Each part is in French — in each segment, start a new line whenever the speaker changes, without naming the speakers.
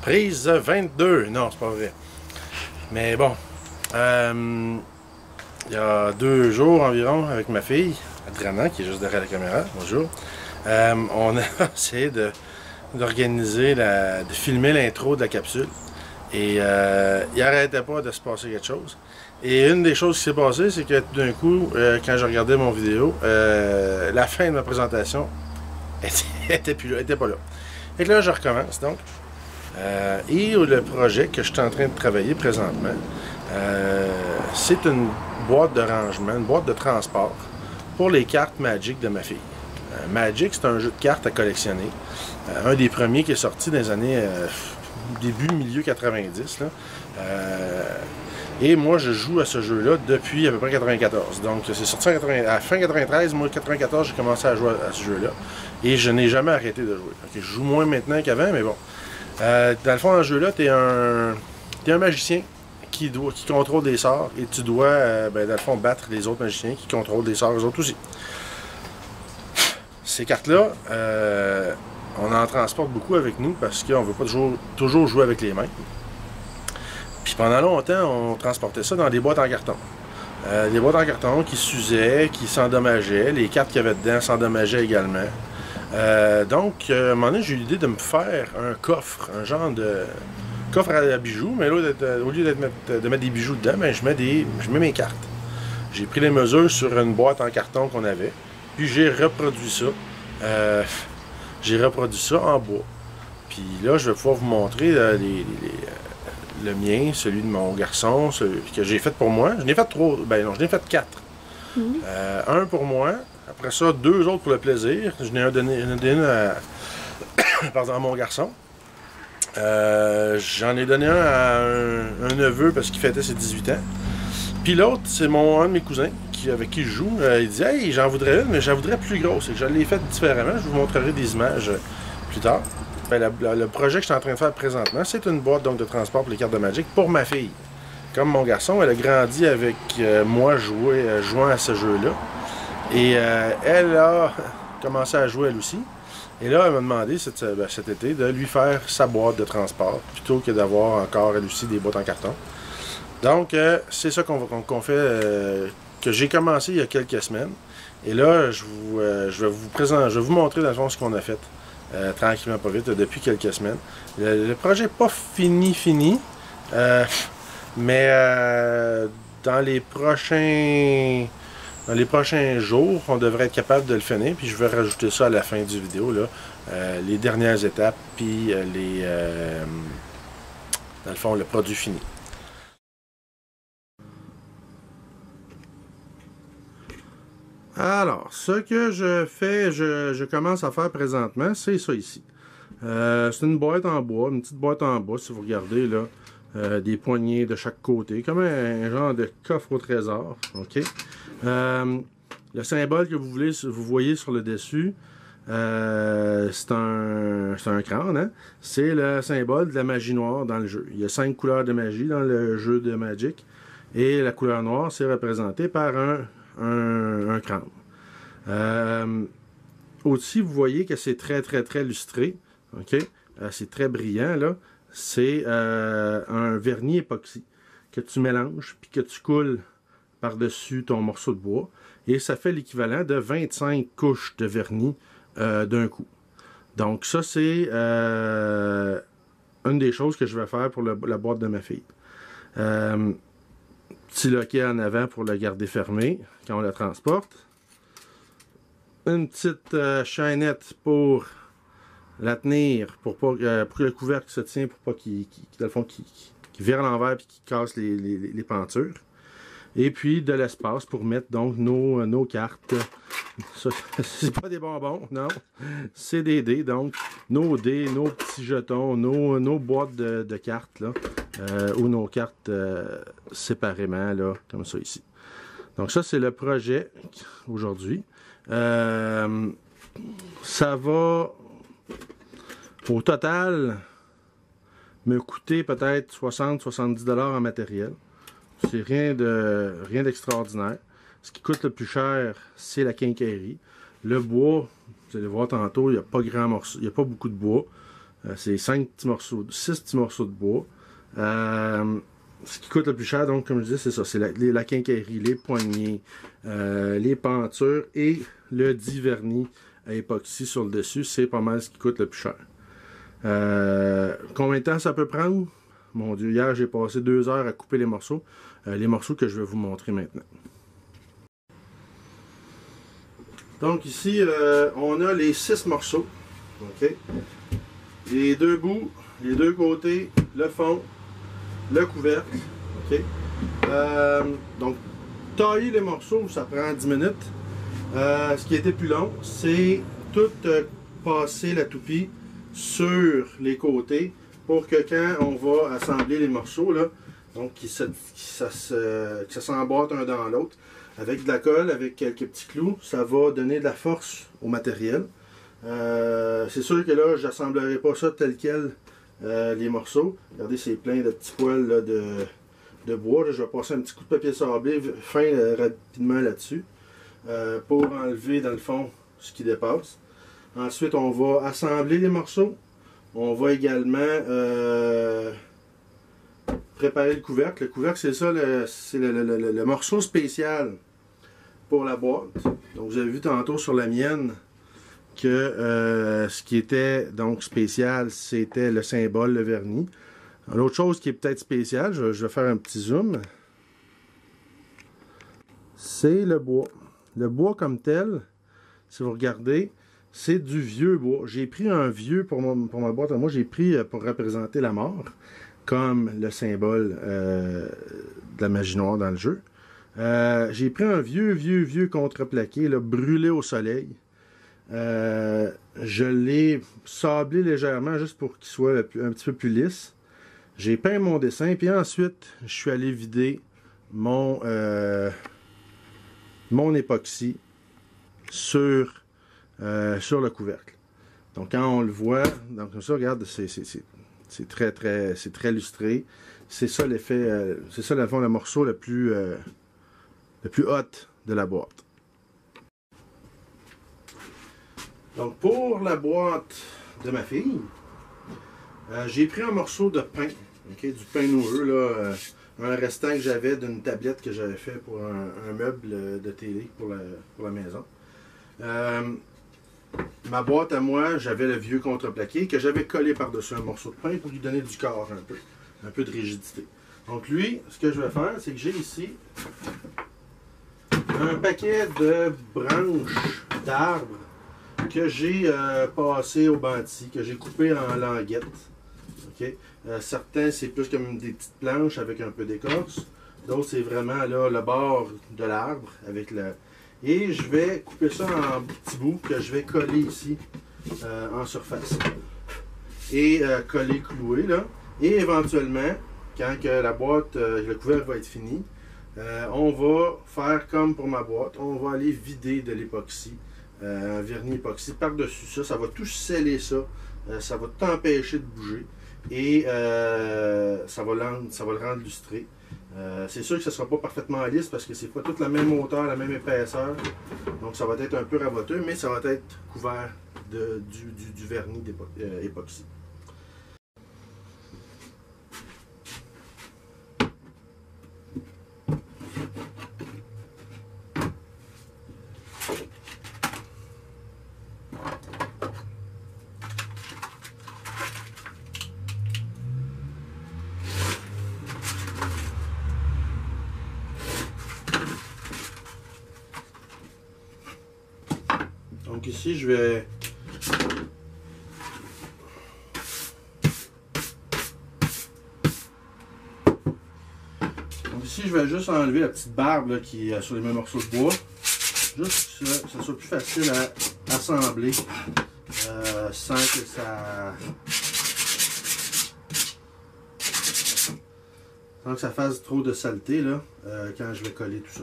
Prise 22. Non, c'est pas vrai. Mais bon. Il y a 2 jours environ, avec ma fille, Adriana, qui est juste derrière la caméra. Bonjour. On a essayé d'organiser, de filmer l'intro de la capsule. Et il n'arrêtait pas de se passer quelque chose. Et une des choses qui s'est passée, c'est que tout d'un coup, quand je regardais mon vidéo, la fin de ma présentation était pas là. Et là, je recommence donc. Et le projet que je suis en train de travailler présentement, c'est une boîte de rangement, une boîte de transport pour les cartes Magic de ma fille. Magic, c'est un jeu de cartes à collectionner. Un des premiers qui est sorti dans les années milieu 90. Là. Et moi, je joue à ce jeu-là depuis à peu près 94. Donc, c'est sorti à la fin 93. Moi, 94, j'ai commencé à jouer à ce jeu-là. Et je n'ai jamais arrêté de jouer. Okay, je joue moins maintenant qu'avant, mais bon. Dans le fond, dans ce jeu-là, t'es un magicien qui contrôle des sorts. Et tu dois, dans le fond, battre les autres magiciens qui contrôlent des sorts, eux autres aussi. Ces cartes-là, on en transporte beaucoup avec nous parce qu'on ne veut pas toujours jouer avec les mains. Puis pendant longtemps, on transportait ça dans des boîtes en carton. Des boîtes en carton qui s'usaient, qui s'endommageaient. Les cartes qu'il y avait dedans s'endommageaient également. Donc, à un moment donné, j'ai eu l'idée de me faire un coffre, un genre de coffre à bijoux, mais là, au lieu de mettre des bijoux dedans, ben, je mets mes cartes. J'ai pris les mesures sur une boîte en carton qu'on avait, puis j'ai reproduit ça. En bois. Puis là, je vais pouvoir vous montrer le mien, celui de mon garçon, celui que j'ai fait pour moi. Je n'ai fait 3, ben non, je n'ai fait 4. Un pour moi, après ça, 2 autres pour le plaisir. Je n'ai donné à mon garçon. J'en ai donné un à un neveu parce qu'il fêtait ses 18 ans. Puis l'autre, c'est un de mes cousins avec qui je joue. Il dit « Hey, j'en voudrais une, mais j'en voudrais plus grosse. » Je l'ai faite différemment. Je vous montrerai des images plus tard. Ben, le projet que je suis en train de faire présentement, c'est une boîte donc, de transport pour les cartes de Magic pour ma fille. Comme mon garçon, elle a grandi avec moi jouant à ce jeu-là. Et elle a commencé à jouer elle aussi. Et là, elle m'a demandé cet été de lui faire sa boîte de transport plutôt que d'avoir encore elle aussi des boîtes en carton. Donc, c'est ça qu'on fait, que j'ai commencé il y a quelques semaines. Et là, je vais vous montrer dans le fond ce qu'on a fait. Tranquillement, pas vite, depuis quelques semaines. Le projet n'est pas fini, mais dans les prochains jours, on devrait être capable de le finir, puis je vais rajouter ça à la fin du vidéo, là, les dernières étapes, puis dans le fond, le produit fini. Alors, ce que je commence à faire présentement, c'est ça ici. C'est une boîte en bois, une petite boîte en bois, si vous regardez là, des poignées de chaque côté, comme un genre de coffre au trésor. Ok. Le symbole que vous voyez sur le dessus, c'est un crâne, hein? C'est le symbole de la magie noire dans le jeu. Il y a 5 couleurs de magie dans le jeu de Magic, et la couleur noire, c'est représenté par un crâne. Aussi, vous voyez que c'est très lustré. Ok, c'est très brillant là. C'est un vernis époxy que tu mélanges puis que tu coules par-dessus ton morceau de bois, et ça fait l'équivalent de 25 couches de vernis d'un coup. Donc ça, c'est une des choses que je vais faire pour la boîte de ma fille. Petit loquet en avant pour le garder fermé quand on la transporte. Une petite chaînette pour la tenir, pour que le couvercle se tient, pour pas qu'il vire à l'envers et qu'il casse les pentures. Et puis de l'espace pour mettre donc nos cartes. C'est pas des bonbons, non. C'est des dés, donc nos dés, nos petits jetons, nos boîtes de cartes, là, ou nos cartes séparément, là, comme ça ici. Donc ça, c'est le projet aujourd'hui. Ça va au total me coûter peut-être 60-70$ en matériel. C'est rien d'extraordinaire. Ce qui coûte le plus cher, c'est la quincaillerie. Le bois, vous allez voir tantôt, il n'y a pas grand morceau, il n'y a pas beaucoup de bois. C'est 6 petits morceaux de bois. Ce qui coûte le plus cher, donc, comme je disais, c'est ça. C'est la quincaillerie, les poignées, les pentures et le dit vernis à époxy sur le dessus. C'est pas mal ce qui coûte le plus cher. Combien de temps ça peut prendre? Mon Dieu, hier, j'ai passé 2 heures à couper les morceaux que je vais vous montrer maintenant. Donc ici, on a les 6 morceaux. OK? Les 2 bouts, les 2 côtés, le fond, le couvercle. OK? Donc, tailler les morceaux, ça prend 10 minutes. Ce qui était plus long, c'est tout passer la toupie sur les côtés pour que quand on va assembler les morceaux, là, donc que ça s'emboîte un dans l'autre, avec de la colle, avec quelques petits clous, ça va donner de la force au matériel. C'est sûr que là, je n'assemblerai pas ça tel quel les morceaux. Regardez, c'est plein de petits poils là, de bois. Là, je vais passer un petit coup de papier sablé fin rapidement là-dessus pour enlever dans le fond ce qui dépasse. Ensuite, on va assembler les morceaux. On va également préparer le couvercle. Le couvercle, c'est ça, c'est le morceau spécial pour la boîte. Donc, vous avez vu tantôt sur la mienne que ce qui était donc spécial, c'était le symbole, le vernis. L'autre chose qui est peut-être spéciale, je vais faire un petit zoom, c'est le bois. Le bois comme tel, si vous regardez, c'est du vieux bois. J'ai pris un vieux pour ma boîte à moi, j'ai pris pour représenter la mort, comme le symbole de la magie noire dans le jeu. J'ai pris un vieux contreplaqué, là, brûlé au soleil. Je l'ai sablé légèrement juste pour qu'il soit un petit peu plus lisse. J'ai peint mon dessin, puis ensuite, je suis allé vider mon époxy sur le couvercle. Donc quand on le voit, donc comme ça, regarde, c'est très lustré. C'est ça l'effet, c'est ça le fond, le morceau le plus haut de la boîte. Donc pour la boîte de ma fille, j'ai pris un morceau de pain, okay, du pain noueux, là, un restant que j'avais d'une tablette que j'avais fait pour un meuble de télé pour la maison. Ma boîte à moi, j'avais le vieux contreplaqué que j'avais collé par-dessus un morceau de pain pour lui donner du corps un peu de rigidité. Donc lui, ce que je vais faire, c'est que j'ai ici un paquet de branches d'arbres que j'ai passé au banti, que j'ai coupé en languettes. Okay? Certains, c'est plus comme des petites planches avec un peu d'écorce. D'autres, c'est vraiment là, le bord de l'arbre avec le... Et je vais couper ça en petits bouts que je vais coller ici en surface. Et coller, clouer là. Et éventuellement, quand que la boîte, le couvercle va être fini, on va faire comme pour ma boîte. On va aller vider de l'époxy, un vernis époxy par-dessus ça. Ça va tout sceller ça. Ça va t'empêcher de bouger. Et ça va le rendre lustré. C'est sûr que ce ne sera pas parfaitement lisse parce que c'est pas toute la même hauteur, la même épaisseur. Donc ça va être un peu raboteux, mais ça va être couvert du vernis époxy. Donc ici, je vais juste enlever la petite barbe là, qui est sur les mêmes morceaux de bois. Juste que ça soit plus facile à assembler sans que ça fasse trop de saleté là, quand je vais coller tout ça.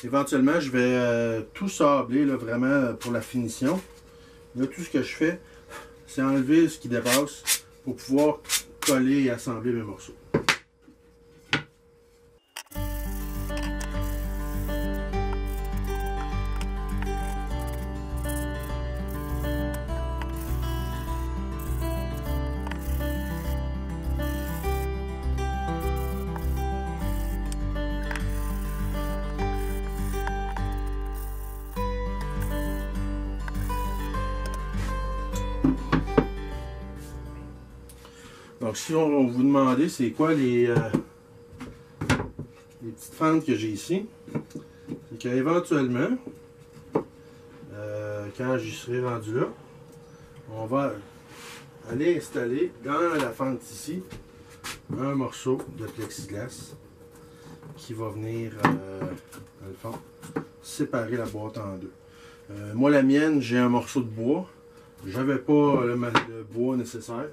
Éventuellement, je vais tout sabler là, vraiment pour la finition. Là, tout ce que je fais, c'est enlever ce qui dépasse pour pouvoir coller et assembler mes morceaux. Donc si on vous demandait c'est quoi les petites fentes que j'ai ici, c'est qu'éventuellement, quand j'y serai rendu là, on va aller installer dans la fente ici un morceau de plexiglas qui va venir, dans le fond, séparer la boîte en deux. Moi, la mienne, j'ai un morceau de bois. J'avais pas le bois nécessaire.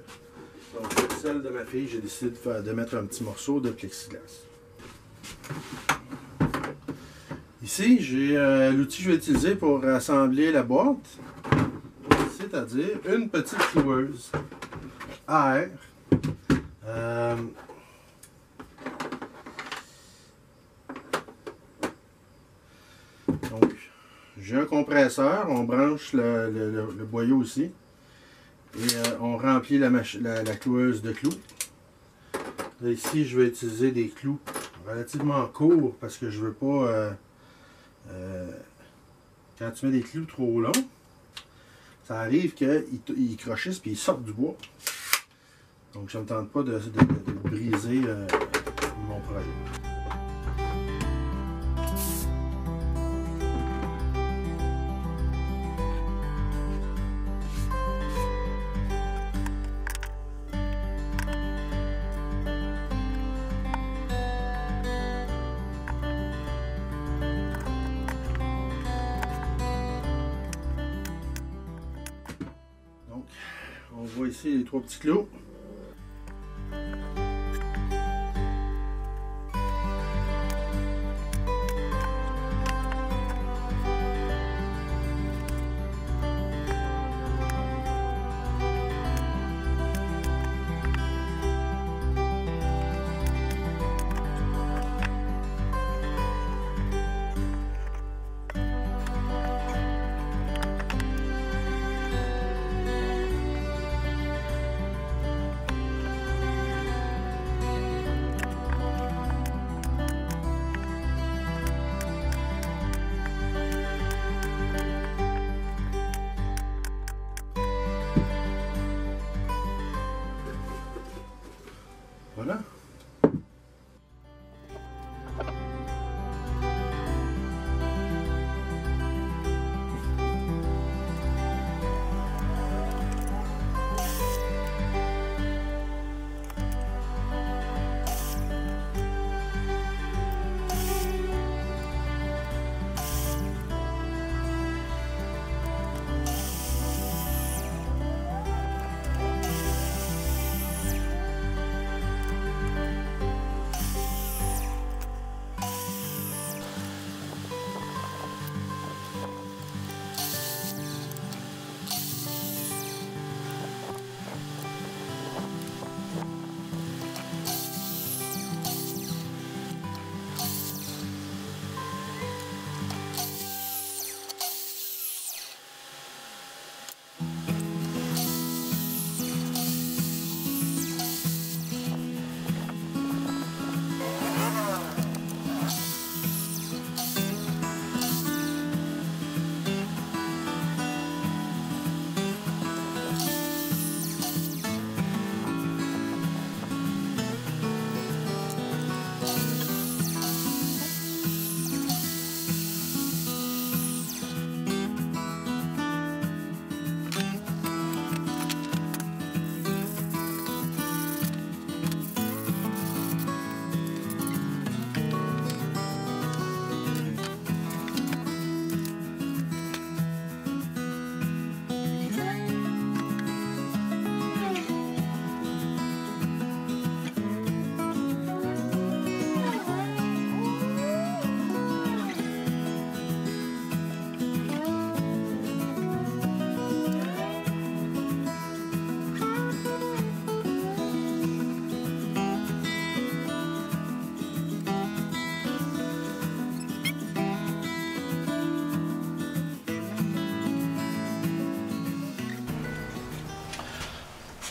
Donc, celle de ma fille, j'ai décidé de mettre un petit morceau de plexiglas. Ici, j'ai l'outil que je vais utiliser pour assembler la boîte, c'est-à-dire une petite cloueuse à air. Donc, j'ai un compresseur, on branche le boyau ici et on remplit la cloueuse de clous. Là, ici, je vais utiliser des clous relativement courts parce que je veux pas... quand tu mets des clous trop longs, ça arrive qu'ils crochissent et ils sortent du bois. Donc, je ne me tente pas de briser mon projet. Donc, on voit ici les trois petits clous. Voilà.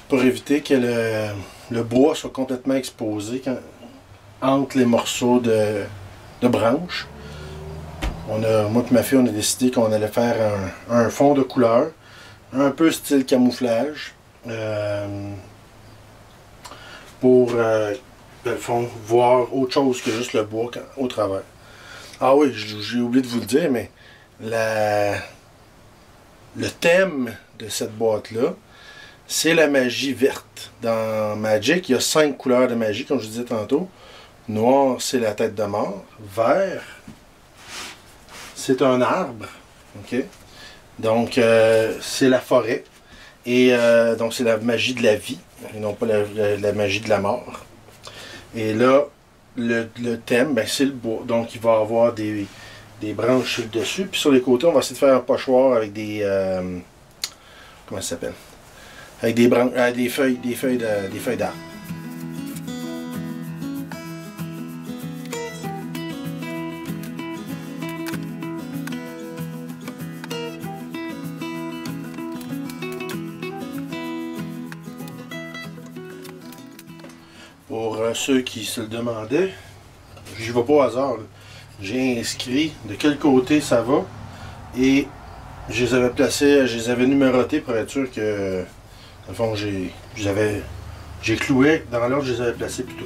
Pour éviter que le bois soit complètement exposé entre les morceaux de branches. Moi et ma fille, on a décidé qu'on allait faire un fond de couleur, un peu style camouflage. pour, dans le fond, voir autre chose que juste le bois au travers. Ah oui, j'ai oublié de vous le dire, mais le thème de cette boîte-là, c'est la magie verte. Dans Magic, il y a 5 couleurs de magie, comme je vous disais tantôt. Noir, c'est la tête de mort. Vert, c'est un arbre. Okay? Donc, c'est la forêt. Et donc, c'est la magie de la vie, et non pas la magie de la mort. Et là, le thème, ben, c'est le bois. Donc, il va y avoir des branches sur le dessus. Puis sur les côtés, on va essayer de faire un pochoir avec des... comment ça s'appelle? Avec des branches, des feuilles d'arbre. Pour ceux qui se le demandaient, je vais pas au hasard. J'ai inscrit de quel côté ça va et je les avais placés, je les avais numérotés pour être sûr que, dans le fond, j'ai cloué dans l'ordre, je les avais placés plus tôt.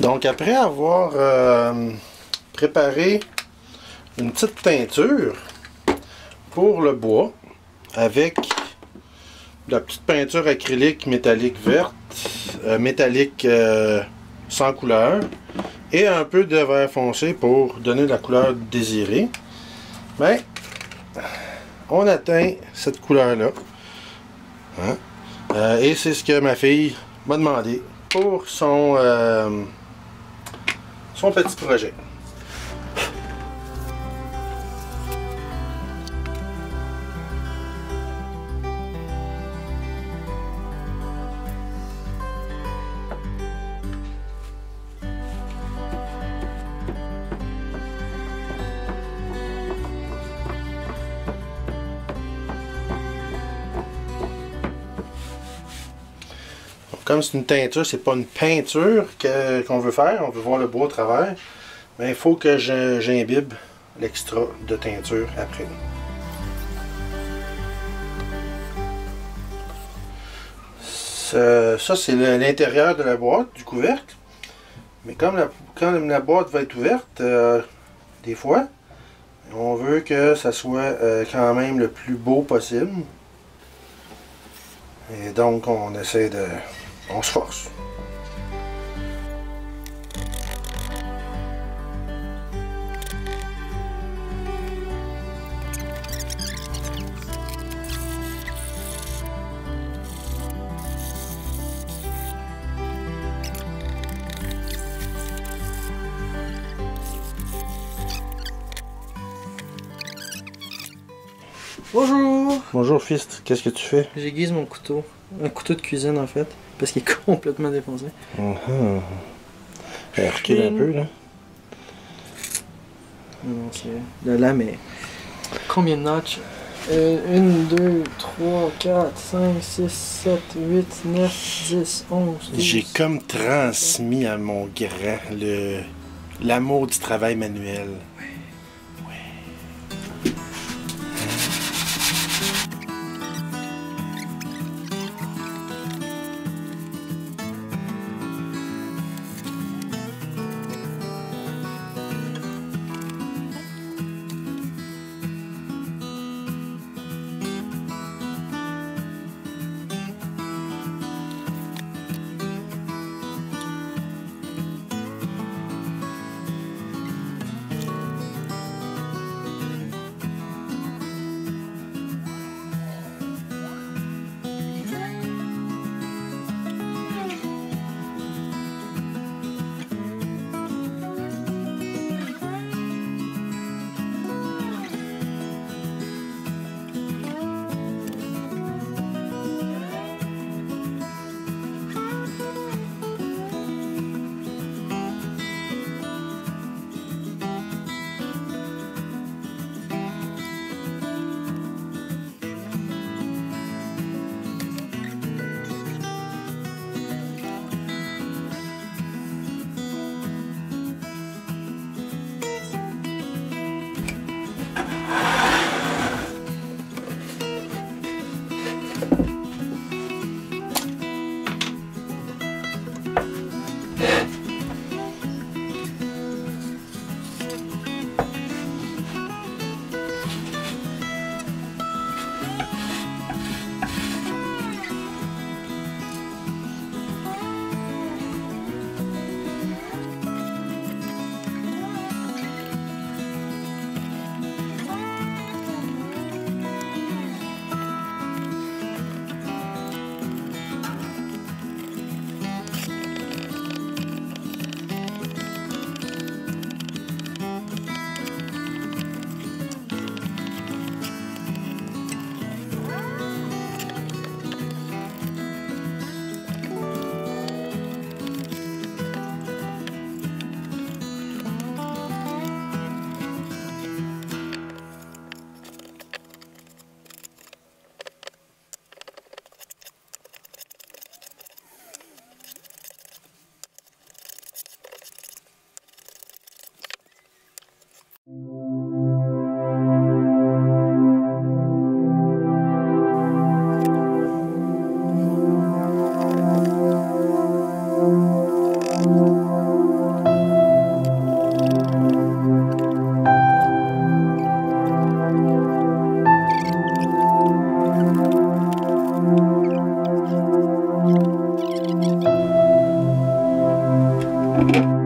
Donc après avoir préparé une petite teinture pour le bois avec de la petite peinture acrylique métallique verte, métallique sans couleur et un peu de vert foncé pour donner la couleur désirée, ben, on atteint cette couleur là, hein? Et c'est ce que ma fille m'a demandé pour son petit projet. Comme c'est une teinture, c'est pas une peinture qu'on veut faire, on veut voir le bois au travers, mais il faut que j'imbibe l'extra de teinture après. Ça c'est l'intérieur de la boîte, du couvercle, mais quand la boîte va être ouverte, des fois, on veut que ça soit quand même le plus beau possible. Et donc on essaie de... on se force.
Bonjour!
Bonjour fils, qu'est-ce que tu fais?
J'aiguise mon couteau. Un couteau de cuisine en fait. Parce qu'il est complètement défoncé.
Recule un peu là.
Non, c'est... La lame est... Combien de notches? 1, 2, 3, 4, 5, 6, 7, 8, 9, 10, 11, 12.
J'ai comme transmis à mon grand l'amour du travail manuel.
Thank you.